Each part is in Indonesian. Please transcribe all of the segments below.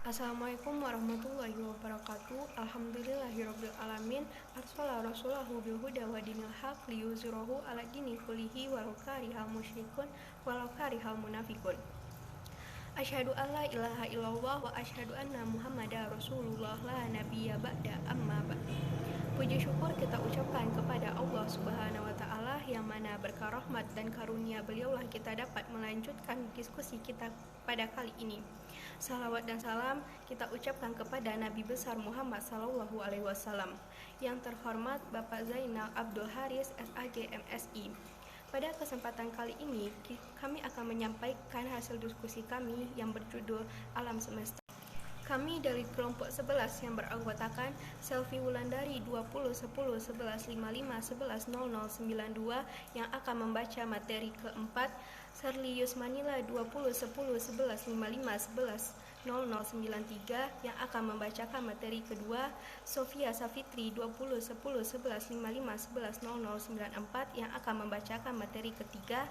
Assalamualaikum warahmatullahi wabarakatuh. Alhamdulillahirabbil alamin. Arsala rasulahu bil huda wa dinil haq liyuzhirahu 'ala dini kullihi walau karihal musyrikun walau karihal munafiqun. Asyhadu an la ilaha illallah wa asyhadu anna Muhammadar Rasulullah la nabiyya ba'da amma ba'd. Puji syukur kita ucapkan kepada Allah Subhanahu wa taala yang mana berkah rahmat dan karunia beliaulah kita dapat melanjutkan diskusi kita pada kali ini. Salawat dan salam kita ucapkan kepada Nabi besar Muhammad sallallahu alaihi wasallam. Yang terhormat Bapak Zainal Abdul Haris SAG MSI. Pada kesempatan kali ini kami akan menyampaikan hasil diskusi kami yang berjudul Alam Semesta. Kami dari kelompok 11 yang beranggotakan Selvi Wulandari 20 10 11 55 11 00 92 yang akan membaca materi keempat, Serlius Manila 20 10 11 55 11 0093 yang akan membacakan materi kedua, Sofia Safitri 20 10 11 55 11 0094 yang akan membacakan materi ketiga,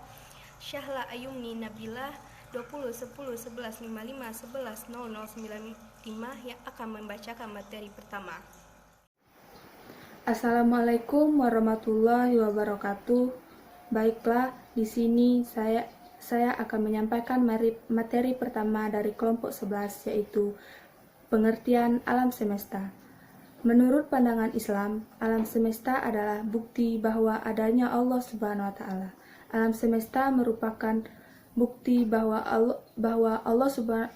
Syahla Ayumni Nabilah 20 10 11 55 11 0095 yang akan membacakan materi pertama. Assalamualaikum warahmatullahi wabarakatuh. Baiklah, di sini saya akan menyampaikan materi pertama dari kelompok 11, yaitu pengertian alam semesta. Menurut pandangan Islam, alam semesta adalah bukti bahwa adanya Allah Subhanahu wa taala. Alam semesta merupakan bukti bahwa Allah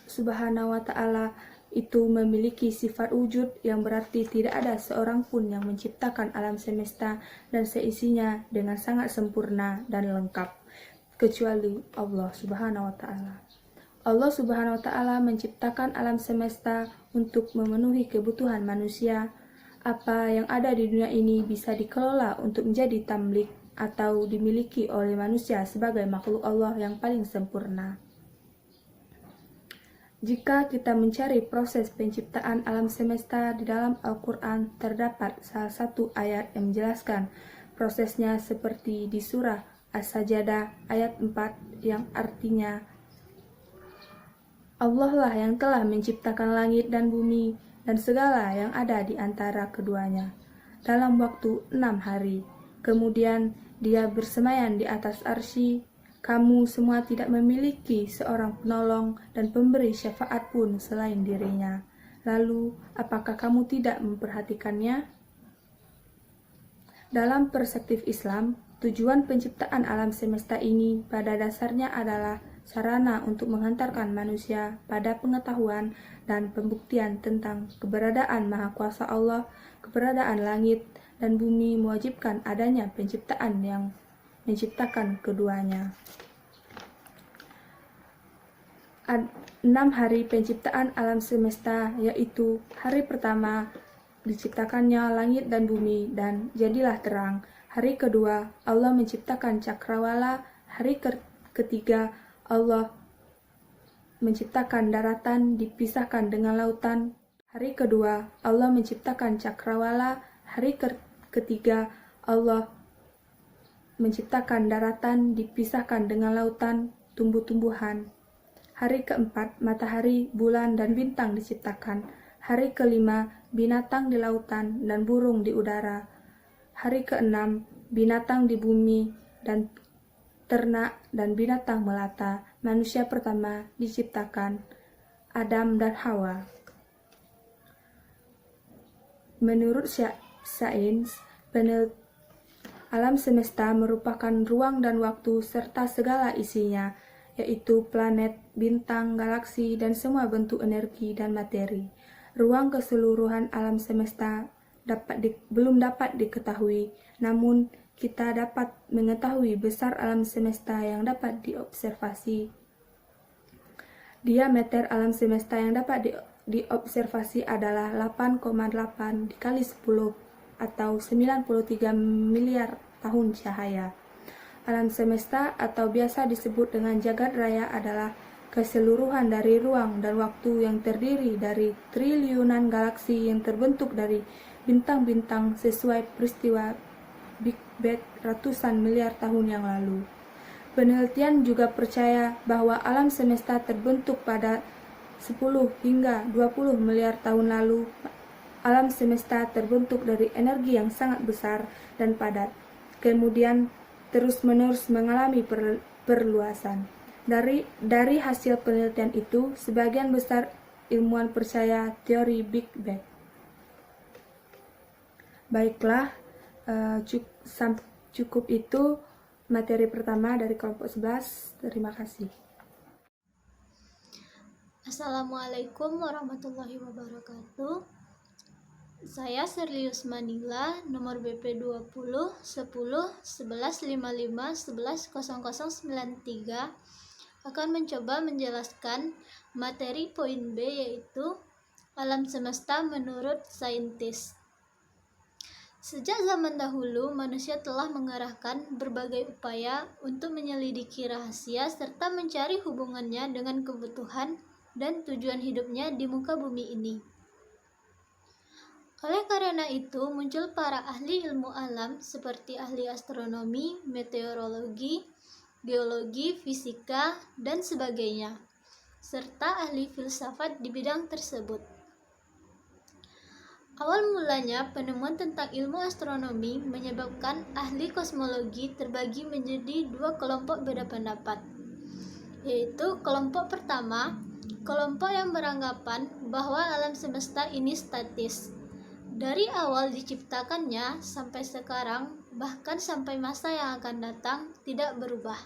Subhanahu wa taala itu memiliki sifat wujud, yang berarti tidak ada seorang pun yang menciptakan alam semesta dan seisinya dengan sangat sempurna dan lengkap kecuali Allah Subhanahu wa taala. Allah Subhanahu wa taala menciptakan alam semesta untuk memenuhi kebutuhan manusia. Apa yang ada di dunia ini bisa dikelola untuk menjadi tamlik atau dimiliki oleh manusia sebagai makhluk Allah yang paling sempurna. Jika kita mencari proses penciptaan alam semesta di dalam Al-Quran, terdapat salah satu ayat yang menjelaskan prosesnya seperti di surah As-Sajdah ayat 4 yang artinya, Allah lah yang telah menciptakan langit dan bumi dan segala yang ada di antara keduanya dalam waktu 6 hari. Kemudian Dia bersemayam di atas arsy. Kamu semua tidak memiliki seorang penolong dan pemberi syafaat pun selain dirinya. Lalu, apakah kamu tidak memperhatikannya? Dalam perspektif Islam, tujuan penciptaan alam semesta ini pada dasarnya adalah sarana untuk menghantarkan manusia pada pengetahuan dan pembuktian tentang keberadaan Maha Kuasa Allah. Keberadaan langit dan bumi mewajibkan adanya penciptaan yang menciptakan keduanya. 6 hari penciptaan alam semesta, yaitu hari pertama diciptakannya langit dan bumi dan jadilah terang. Hari kedua Allah menciptakan cakrawala. Hari ketiga Allah menciptakan daratan dipisahkan dengan lautan. Hari kedua Allah menciptakan cakrawala. Hari ketiga Allah menciptakan daratan dipisahkan dengan lautan, tumbuh-tumbuhan. Hari keempat matahari, bulan, dan bintang diciptakan. Hari kelima binatang di lautan dan burung di udara. Hari keenam binatang di bumi dan ternak dan binatang melata. Manusia pertama diciptakan, Adam dan Hawa. Menurut sains, alam semesta merupakan ruang dan waktu serta segala isinya, yaitu planet, bintang, galaksi, dan semua bentuk energi dan materi. Ruang keseluruhan alam semesta belum dapat diketahui, namun kita dapat mengetahui besar alam semesta yang dapat diobservasi. Diameter alam semesta yang dapat diobservasi adalah 8,8 dikali 10 atau 93 miliar tahun cahaya. Alam semesta atau biasa disebut dengan jagat raya adalah keseluruhan dari ruang dan waktu yang terdiri dari triliunan galaksi yang terbentuk dari bintang-bintang sesuai peristiwa Big Bang ratusan miliar tahun yang lalu. Penelitian juga percaya bahwa alam semesta terbentuk pada 10 hingga 20 miliar tahun lalu, alam semesta terbentuk dari energi yang sangat besar dan padat. Kemudian terus-menerus mengalami perluasan. Dari hasil penelitian itu, sebagian besar ilmuwan percaya teori Big Bang. Baiklah, cukup itu materi pertama dari kelompok 11. Terima kasih. Assalamualaikum warahmatullahi wabarakatuh. Saya Serlius Manila, nomor BP 20 10 11 55 11 0093, akan mencoba menjelaskan materi poin B, yaitu alam semesta menurut saintis. Sejak zaman dahulu, manusia telah mengerahkan berbagai upaya untuk menyelidiki rahasia serta mencari hubungannya dengan kebutuhan dan tujuan hidupnya di muka bumi ini. Oleh karena itu, muncul para ahli ilmu alam seperti ahli astronomi, meteorologi, geologi, fisika, dan sebagainya, serta ahli filsafat di bidang tersebut. Awal mulanya, penemuan tentang ilmu astronomi menyebabkan ahli kosmologi terbagi menjadi dua kelompok beda pendapat, yaitu kelompok pertama, kelompok yang beranggapan bahwa alam semesta ini statis. Dari awal diciptakannya sampai sekarang, bahkan sampai masa yang akan datang, tidak berubah.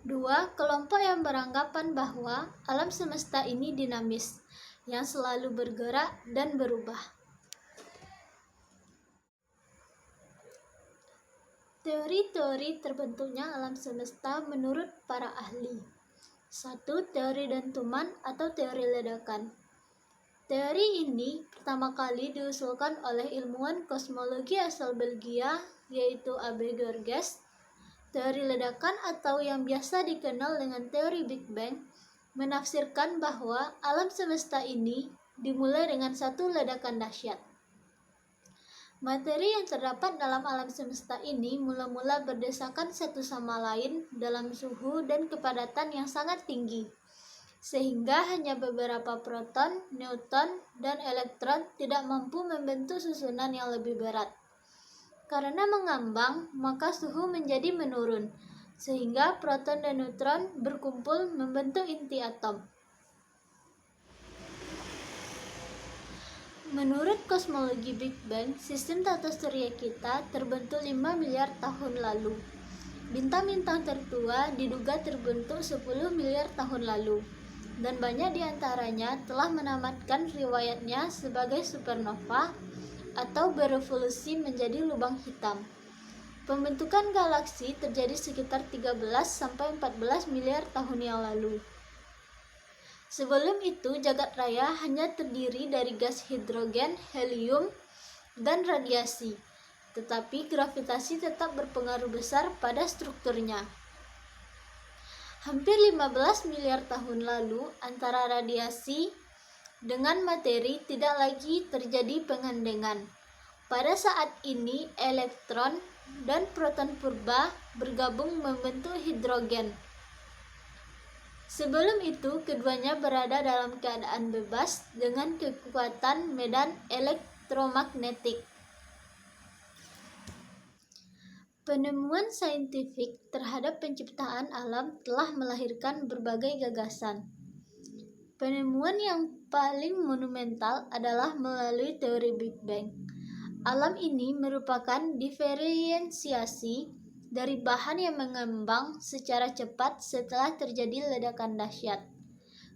Dua, kelompok yang beranggapan bahwa alam semesta ini dinamis, yang selalu bergerak dan berubah. Teori-teori terbentuknya alam semesta menurut para ahli. 1. Teori dentuman atau teori ledakan. Teori ini pertama kali diusulkan oleh ilmuwan kosmologi asal Belgia, yaitu A.B. Georges. Teori ledakan atau yang biasa dikenal dengan teori Big Bang menafsirkan bahwa alam semesta ini dimulai dengan satu ledakan dahsyat. Materi yang terdapat dalam alam semesta ini mula-mula berdesakan satu sama lain dalam suhu dan kepadatan yang sangat tinggi, sehingga hanya beberapa proton, neutron, dan elektron tidak mampu membentuk susunan yang lebih berat. Karena mengambang, maka suhu menjadi menurun, sehingga proton dan neutron berkumpul membentuk inti atom. Menurut kosmologi Big Bang, sistem tata surya kita terbentuk 5 miliar tahun lalu. Bintang-bintang tertua diduga terbentuk 10 miliar tahun lalu, dan banyak di antaranya telah menamatkan riwayatnya sebagai supernova atau berevolusi menjadi lubang hitam. Pembentukan galaksi terjadi sekitar 13-14 miliar tahun yang lalu. Sebelum itu, jagat raya hanya terdiri dari gas hidrogen, helium, dan radiasi, tetapi gravitasi tetap berpengaruh besar pada strukturnya. Hampir 15 miliar tahun lalu, antara radiasi dengan materi tidak lagi terjadi pengandengan. Pada saat ini, elektron dan proton purba bergabung membentuk hidrogen. Sebelum itu, keduanya berada dalam keadaan bebas dengan kekuatan medan elektromagnetik. Penemuan saintifik terhadap penciptaan alam telah melahirkan berbagai gagasan. Penemuan yang paling monumental adalah melalui teori Big Bang. Alam ini merupakan diferensiasi dari bahan yang mengembang secara cepat setelah terjadi ledakan dahsyat.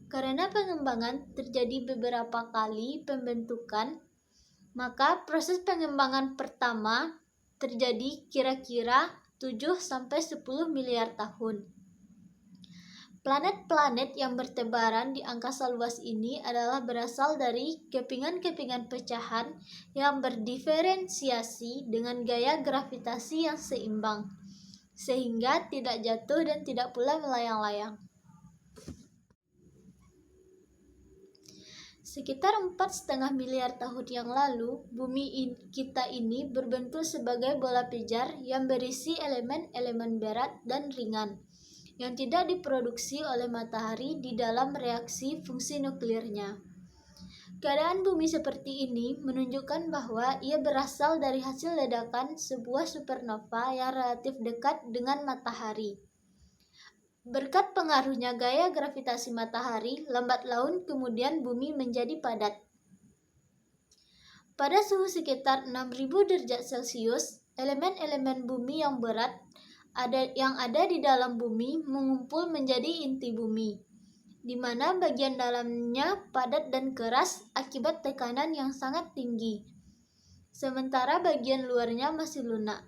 Karena pengembangan terjadi beberapa kali pembentukan, maka proses pengembangan pertama terjadi kira-kira 7-10 miliar tahun. Planet-planet yang bertebaran di angkasa luas ini adalah berasal dari kepingan-kepingan pecahan yang berdiferensiasi dengan gaya gravitasi yang seimbang, sehingga tidak jatuh dan tidak pula melayang-layang. Sekitar 4,5 miliar tahun yang lalu, bumi kita ini berbentuk sebagai bola pijar yang berisi elemen-elemen berat dan ringan. yang tidak diproduksi oleh matahari di dalam reaksi fungsi nuklirnya. Keadaan bumi seperti ini menunjukkan bahwa ia berasal dari hasil ledakan sebuah supernova yang relatif dekat dengan matahari. Berkat pengaruhnya gaya gravitasi matahari, lambat laun kemudian bumi menjadi padat. Pada suhu sekitar 6000 derajat Celcius, elemen-elemen bumi yang berat yang ada di dalam bumi mengumpul menjadi inti bumi, di mana bagian dalamnya padat dan keras akibat tekanan yang sangat tinggi, sementara bagian luarnya masih lunak.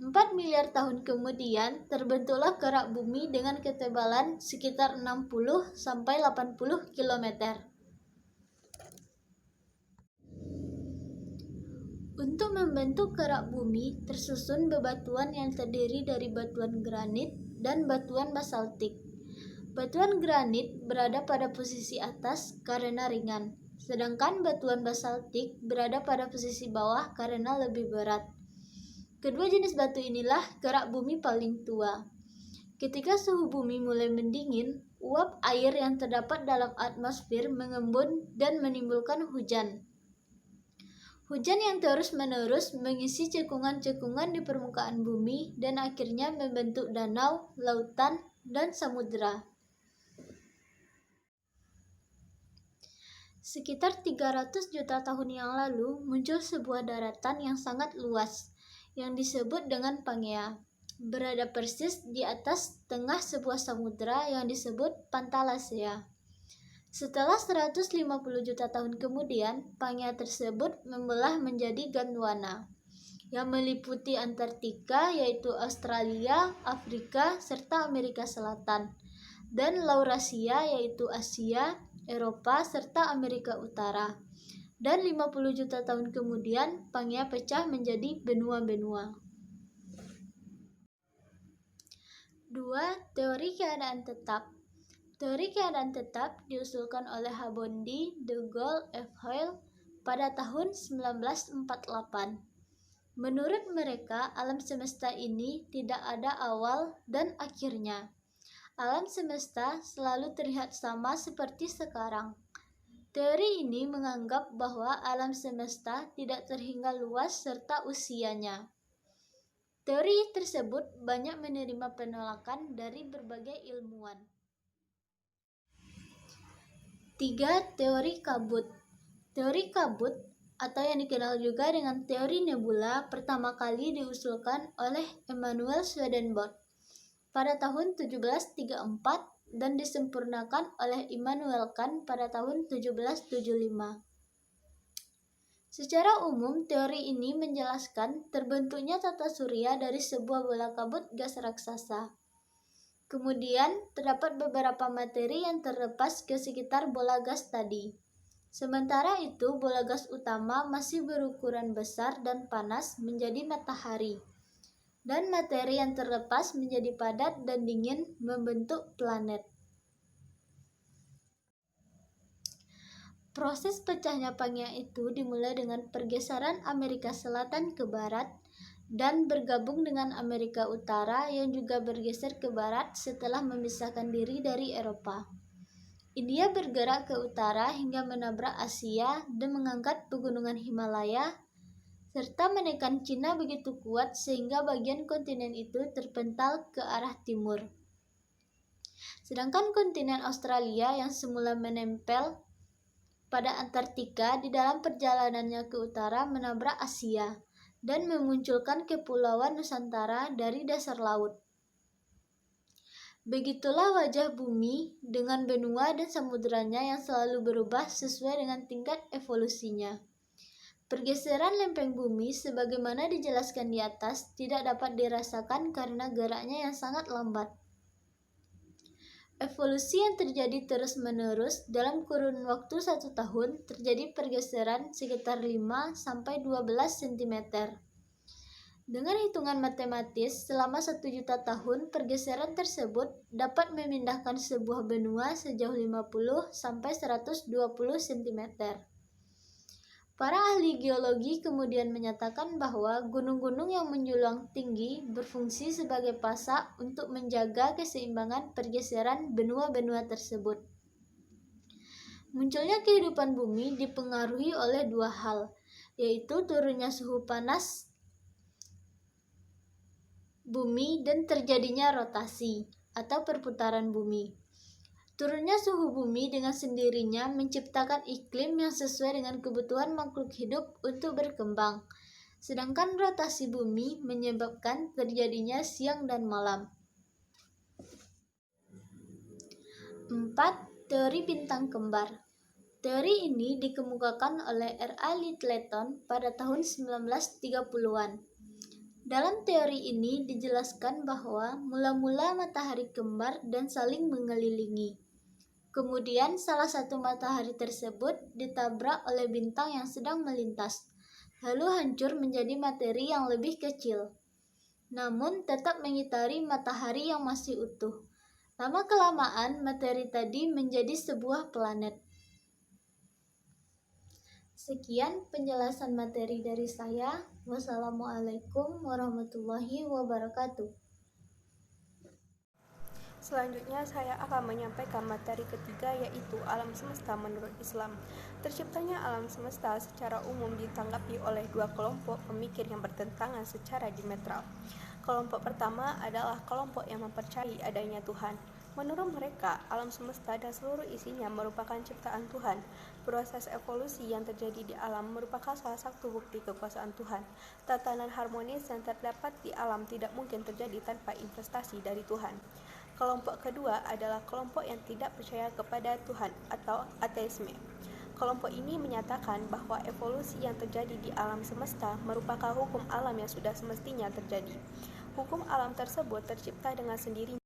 4 miliar tahun kemudian terbentuklah kerak bumi dengan ketebalan sekitar 60-80 km. Untuk membentuk kerak bumi tersusun bebatuan yang terdiri dari batuan granit dan batuan basaltik. Batuan granit berada pada posisi atas karena ringan, sedangkan batuan basaltik berada pada posisi bawah karena lebih berat. Kedua jenis batu inilah kerak bumi paling tua. Ketika suhu bumi mulai mendingin, uap air yang terdapat dalam atmosfer mengembun dan menimbulkan hujan. Hujan yang terus-menerus mengisi cekungan-cekungan di permukaan bumi dan akhirnya membentuk danau, lautan, dan samudera. Sekitar 300 juta tahun yang lalu muncul sebuah daratan yang sangat luas yang disebut dengan Pangea, berada persis di atas tengah sebuah samudera yang disebut Pantalasea. Setelah 150 juta tahun kemudian, Pangea tersebut membelah menjadi Gondwana, yang meliputi Antartika yaitu Australia, Afrika, serta Amerika Selatan, dan Laurasia yaitu Asia, Eropa, serta Amerika Utara. Dan 50 juta tahun kemudian, Pangea pecah menjadi benua-benua. 2. Teori keadaan tetap. Teori keadaan tetap diusulkan oleh Habondi, De Gaulle, F. Hoyle pada tahun 1948. Menurut mereka, alam semesta ini tidak ada awal dan akhirnya. Alam semesta selalu terlihat sama seperti sekarang. Teori ini menganggap bahwa alam semesta tidak terhingga luas serta usianya. Teori tersebut banyak menerima penolakan dari berbagai ilmuwan. 3. Teori kabut. Teori kabut, atau yang dikenal juga dengan teori nebula, pertama kali diusulkan oleh Emanuel Swedenborg pada tahun 1734 dan disempurnakan oleh Immanuel Kant pada tahun 1775. Secara umum, teori ini menjelaskan terbentuknya tata surya dari sebuah bola kabut gas raksasa. Kemudian, terdapat beberapa materi yang terlepas ke sekitar bola gas tadi. Sementara itu, bola gas utama masih berukuran besar dan panas menjadi matahari. Dan materi yang terlepas menjadi padat dan dingin membentuk planet. Proses pecahnya Pangea itu dimulai dengan pergeseran Amerika Selatan ke barat dan bergabung dengan Amerika Utara yang juga bergeser ke barat setelah memisahkan diri dari Eropa. India bergerak ke utara hingga menabrak Asia dan mengangkat pegunungan Himalaya serta menekan Cina begitu kuat sehingga bagian kontinen itu terpental ke arah timur. Sedangkan kontinen Australia yang semula menempel pada Antartika di dalam perjalanannya ke utara menabrak Asia dan memunculkan kepulauan Nusantara dari dasar laut. Begitulah wajah bumi dengan benua dan samuderanya yang selalu berubah sesuai dengan tingkat evolusinya. Pergeseran lempeng bumi sebagaimana dijelaskan di atas tidak dapat dirasakan karena geraknya yang sangat lambat. Evolusi yang terjadi terus-menerus dalam kurun waktu 1 tahun terjadi pergeseran sekitar 5-12 cm. Dengan hitungan matematis, selama 1 juta tahun pergeseran tersebut dapat memindahkan sebuah benua sejauh 50-120 cm. Para ahli geologi kemudian menyatakan bahwa gunung-gunung yang menjulang tinggi berfungsi sebagai pasak untuk menjaga keseimbangan pergeseran benua-benua tersebut. Munculnya kehidupan bumi dipengaruhi oleh dua hal, yaitu turunnya suhu panas bumi dan terjadinya rotasi atau perputaran bumi. Turunnya suhu bumi dengan sendirinya menciptakan iklim yang sesuai dengan kebutuhan makhluk hidup untuk berkembang. Sedangkan rotasi bumi menyebabkan terjadinya siang dan malam. 4. Teori bintang kembar. Teori ini dikemukakan oleh R.A. Littleton pada tahun 1930-an. Dalam teori ini dijelaskan bahwa mula-mula matahari kembar dan saling mengelilingi. Kemudian salah satu matahari tersebut ditabrak oleh bintang yang sedang melintas, lalu hancur menjadi materi yang lebih kecil, namun tetap mengitari matahari yang masih utuh. Lama-kelamaan materi tadi menjadi sebuah planet. Sekian penjelasan materi dari saya. Wassalamualaikum warahmatullahi wabarakatuh. Selanjutnya saya akan menyampaikan materi ketiga, yaitu alam semesta menurut Islam. Terciptanya alam semesta secara umum ditanggapi oleh dua kelompok pemikir yang bertentangan secara diametral. Kelompok pertama adalah kelompok yang mempercayai adanya Tuhan. Menurut mereka, alam semesta dan seluruh isinya merupakan ciptaan Tuhan. Proses evolusi yang terjadi di alam merupakan salah satu bukti kekuasaan Tuhan. Tatanan harmonis yang terdapat di alam tidak mungkin terjadi tanpa investasi dari Tuhan. Kelompok kedua adalah kelompok yang tidak percaya kepada Tuhan atau ateisme. Kelompok ini menyatakan bahwa evolusi yang terjadi di alam semesta merupakan hukum alam yang sudah semestinya terjadi. Hukum alam tersebut tercipta dengan sendirinya.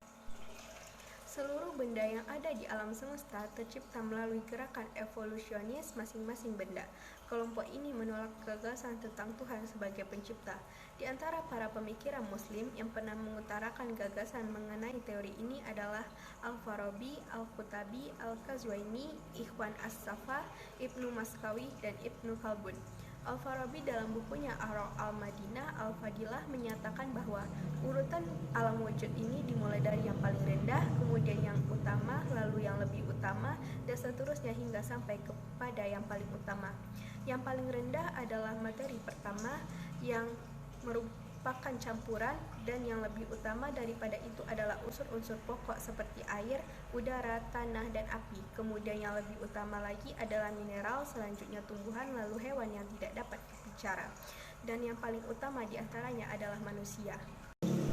Seluruh benda yang ada di alam semesta tercipta melalui gerakan evolusionis masing-masing benda. Kelompok ini menolak gagasan tentang Tuhan sebagai pencipta. Di antara para pemikiran Muslim yang pernah mengutarakan gagasan mengenai teori ini adalah Al-Farabi, Al-Qutabi, Al-Qazwaini, Ikhwan As-Safa, Ibnu Maskawi, dan Ibnu Khaldun. Al-Farabi dalam bukunya Ar-Ra' al-Madinah Al-Fadilah menyatakan bahwa urutan alam wujud ini dimulai dari yang paling rendah, kemudian yang utama, lalu yang lebih utama, dan seterusnya hingga sampai kepada yang paling utama. Yang paling rendah adalah materi pertama yang merupakan campuran, dan yang lebih utama daripada itu adalah unsur-unsur pokok seperti air, udara, tanah, dan api. Kemudian yang lebih utama lagi adalah mineral, selanjutnya tumbuhan, lalu hewan yang tidak dapat berbicara. Dan yang paling utama di antaranya adalah manusia.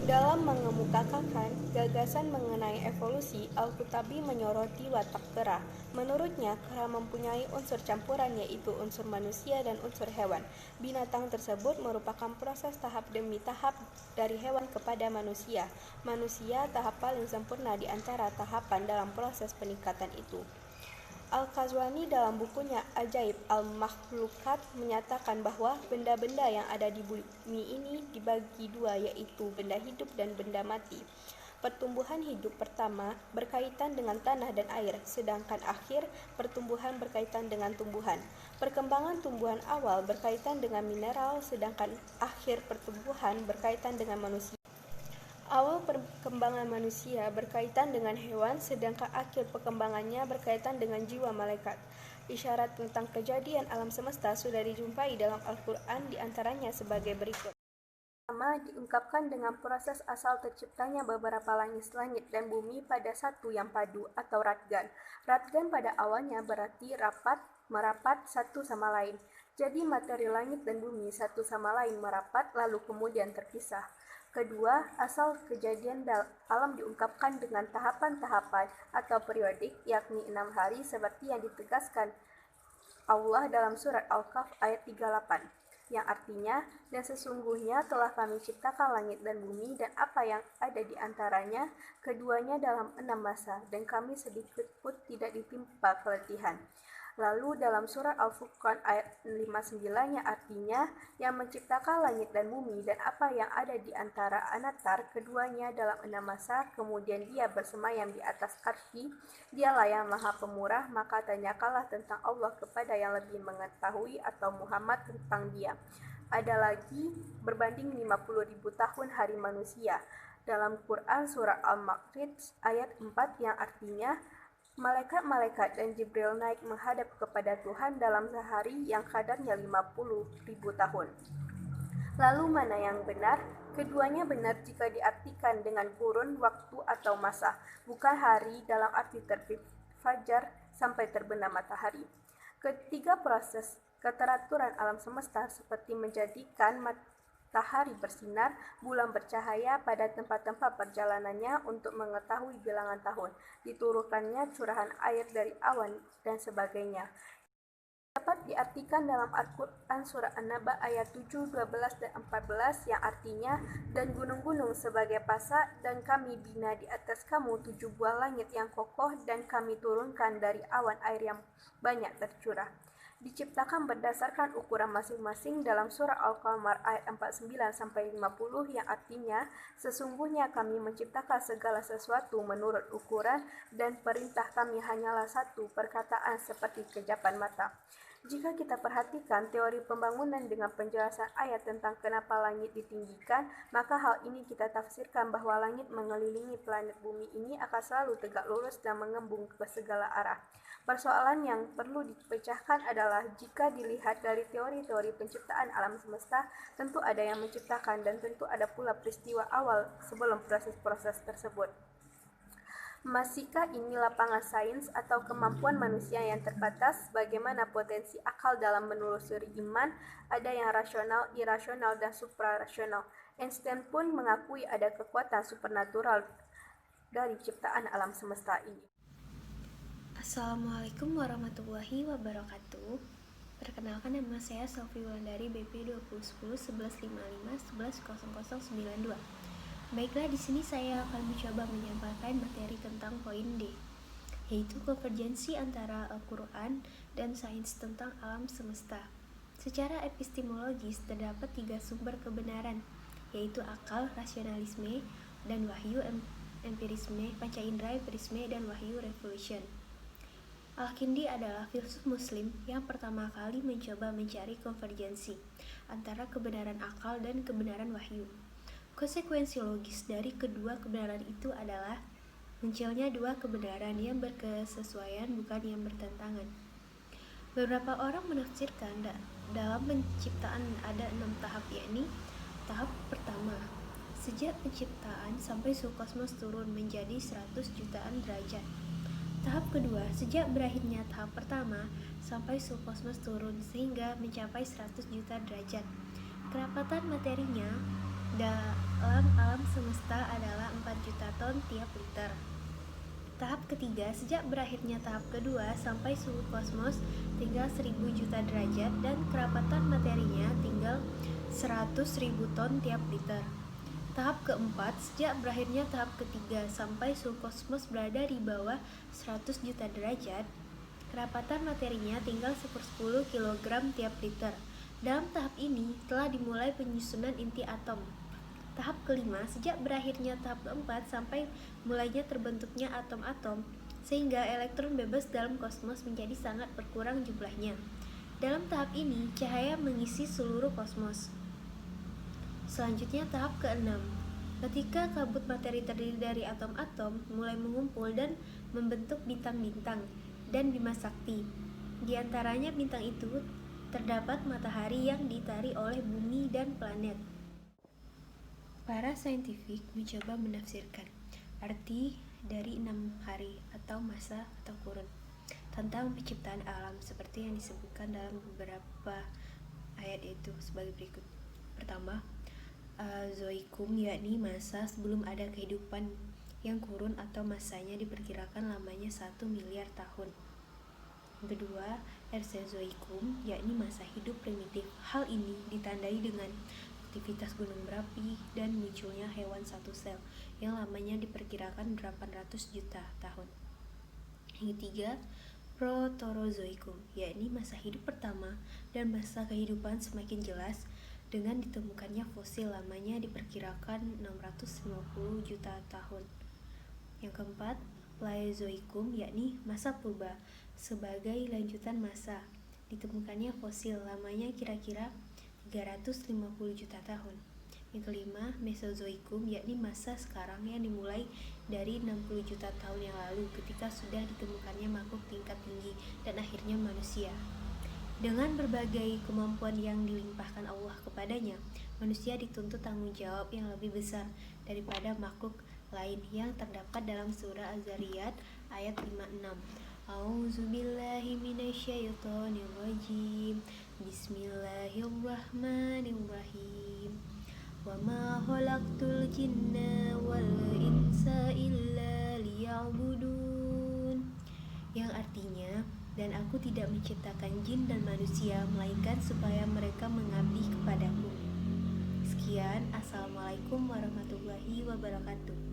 Dalam mengemukakan gagasan mengenai evolusi, Al-Qutabi menyoroti watak kera. Menurutnya, kera mempunyai unsur campuran, yaitu unsur manusia dan unsur hewan. Binatang tersebut merupakan proses tahap demi tahap dari hewan kepada manusia. Manusia tahap paling sempurna di antara tahapan dalam proses peningkatan itu. Al-Qazwani dalam bukunya Ajaib Al-Makhlukat menyatakan bahwa benda-benda yang ada di bumi ini dibagi dua, yaitu benda hidup dan benda mati. Pertumbuhan hidup pertama berkaitan dengan tanah dan air, sedangkan akhir pertumbuhan berkaitan dengan tumbuhan. Perkembangan tumbuhan awal berkaitan dengan mineral, sedangkan akhir pertumbuhan berkaitan dengan manusia. Awal perkembangan manusia berkaitan dengan hewan, sedangkan akhir perkembangannya berkaitan dengan jiwa malaikat. Isyarat tentang kejadian alam semesta sudah dijumpai dalam Al-Quran, diantaranya sebagai berikut. Pertama, diungkapkan dengan proses asal terciptanya beberapa langit dan bumi pada satu yang padu atau radgan. Radgan pada awalnya berarti rapat, merapat satu sama lain. Jadi materi langit dan bumi satu sama lain merapat lalu kemudian terpisah. Kedua, asal kejadian alam diungkapkan dengan tahapan-tahapan atau periodik, yakni 6 hari seperti yang ditegaskan Allah dalam surat Al-Kahf ayat 38, yang artinya, dan sesungguhnya telah kami ciptakan langit dan bumi dan apa yang ada di antaranya, keduanya dalam 6 masa, dan kami sedikit pun tidak ditimpa keletihan. Lalu dalam surah Al-Furqan ayat 59 yang artinya yang menciptakan langit dan bumi dan apa yang ada di antara anatar keduanya dalam 6 masa, kemudian dia bersemayam di atas arsy, dialah yang maha pemurah, maka tanyakanlah tentang Allah kepada yang lebih mengetahui atau Muhammad tentang dia. Ada lagi berbanding 50.000 tahun hari manusia. Dalam Quran surah Al-Ma'arij ayat 4 yang artinya malaikat-malaikat dan Jibril naik menghadap kepada Tuhan dalam sehari yang kadarnya 50.000 tahun. Lalu mana yang benar? Keduanya benar jika diartikan dengan kurun waktu atau masa, bukan hari dalam arti terbit fajar sampai terbenam matahari. Ketiga proses keteraturan alam semesta seperti menjadikan matahari bersinar, bulan bercahaya pada tempat-tempat perjalanannya untuk mengetahui bilangan tahun, diturunkannya curahan air dari awan, dan sebagainya. Dapat diartikan dalam Al-Quran surah An-Naba ayat 7, 12, dan 14 yang artinya, dan gunung-gunung sebagai pasak, dan kami bina di atas kamu 7 buah langit yang kokoh, dan kami turunkan dari awan air yang banyak tercurah. Diciptakan berdasarkan ukuran masing-masing dalam surah Al-Qamar ayat 49-50 yang artinya, sesungguhnya kami menciptakan segala sesuatu menurut ukuran dan perintah kami hanyalah satu perkataan seperti kejapan mata. Jika kita perhatikan teori pembangunan dengan penjelasan ayat tentang kenapa langit ditinggikan, maka hal ini kita tafsirkan bahwa langit mengelilingi planet bumi ini akan selalu tegak lurus dan mengembung ke segala arah. Persoalan yang perlu dipecahkan adalah jika dilihat dari teori-teori penciptaan alam semesta, tentu ada yang menciptakan dan tentu ada pula peristiwa awal sebelum proses-proses tersebut. Masihkah ini lapangan sains atau kemampuan manusia yang terbatas? Bagaimana potensi akal dalam menelusuri iman? Ada yang rasional, irasional, dan suprarasional. Einstein pun mengakui ada kekuatan supernatural dari ciptaan alam semesta ini. Assalamualaikum warahmatullahi wabarakatuh. Perkenalkan, nama saya Selvi Wulandari, BP 2010 1155 110092. Baiklah, di sini saya akan mencoba menyampaikan materi tentang poin D, yaitu konvergensi antara Al-Quran dan sains tentang alam semesta. Secara epistemologis terdapat 3 sumber kebenaran, yaitu akal, rasionalisme, dan wahyu empirisme, panca indera empirisme, dan wahyu revolution. Al-Kindi adalah filsuf muslim yang pertama kali mencoba mencari konvergensi antara kebenaran akal dan kebenaran wahyu. Konsekuensi logis dari kedua kebenaran itu adalah munculnya 2 kebenaran yang berkesesuaian bukan yang bertentangan. Beberapa orang menafsirkan dalam penciptaan ada 6 tahap, yakni tahap pertama, sejak penciptaan sampai suhu kosmos turun menjadi 100 jutaan derajat. Tahap kedua, sejak berakhirnya tahap pertama sampai suhu kosmos turun sehingga mencapai 100 juta derajat. Kerapatan materinya dalam alam semesta adalah 4 juta ton tiap liter. Tahap ketiga, sejak berakhirnya tahap kedua sampai suhu kosmos tinggal 1000 juta derajat dan kerapatan materinya tinggal 100.000 ton tiap liter. Tahap keempat, sejak berakhirnya tahap ketiga sampai suhu kosmos berada di bawah 100 juta derajat, kerapatan materinya tinggal 1/10 kg tiap liter. Dalam tahap ini telah dimulai penyusunan inti atom. Tahap kelima, sejak berakhirnya tahap keempat sampai mulainya terbentuknya atom-atom, sehingga elektron bebas dalam kosmos menjadi sangat berkurang jumlahnya. Dalam tahap ini, cahaya mengisi seluruh kosmos. Selanjutnya tahap ke-6, ketika kabut materi terdiri dari atom-atom mulai mengumpul dan membentuk bintang-bintang dan bima sakti. Di antaranya bintang itu terdapat matahari yang ditari oleh bumi dan planet. Para saintifik mencoba menafsirkan arti dari 6 hari atau masa atau kurun tentang penciptaan alam seperti yang disebutkan dalam beberapa ayat itu sebagai berikut. Pertama, Zoikum, yakni masa sebelum ada kehidupan yang kurun atau masanya diperkirakan lamanya 1 miliar tahun. Kedua, Ersezoikum, yakni masa hidup primitif. Hal ini ditandai dengan aktivitas gunung berapi dan munculnya hewan satu sel yang lamanya diperkirakan 800 juta tahun. Yang ketiga, Proterozoikum, yakni masa hidup pertama dan masa kehidupan semakin jelas dengan ditemukannya fosil lamanya diperkirakan 650 juta tahun. Yang keempat, Paleozoikum, yakni masa purba sebagai lanjutan masa ditemukannya fosil lamanya kira-kira 350 juta tahun. Yang kelima, Mesozoikum, yakni masa sekarang yang dimulai dari 60 juta tahun yang lalu ketika sudah ditemukannya makhluk tingkat tinggi dan akhirnya manusia. Dengan berbagai kemampuan yang dilimpahkan Allah kepadanya, manusia dituntut tanggung jawab yang lebih besar daripada makhluk lain yang terdapat dalam surah Az-Zariyat ayat 56. A'udzubillahi minasyaitonirrajim. Bismillahirrahmanirrahim. Wa ma khalaqtul jinna wal insa illa liya'budun. Yang artinya, dan aku tidak menciptakan jin dan manusia melainkan supaya mereka mengabdi kepadaku. Sekian, assalamualaikum warahmatullahi wabarakatuh.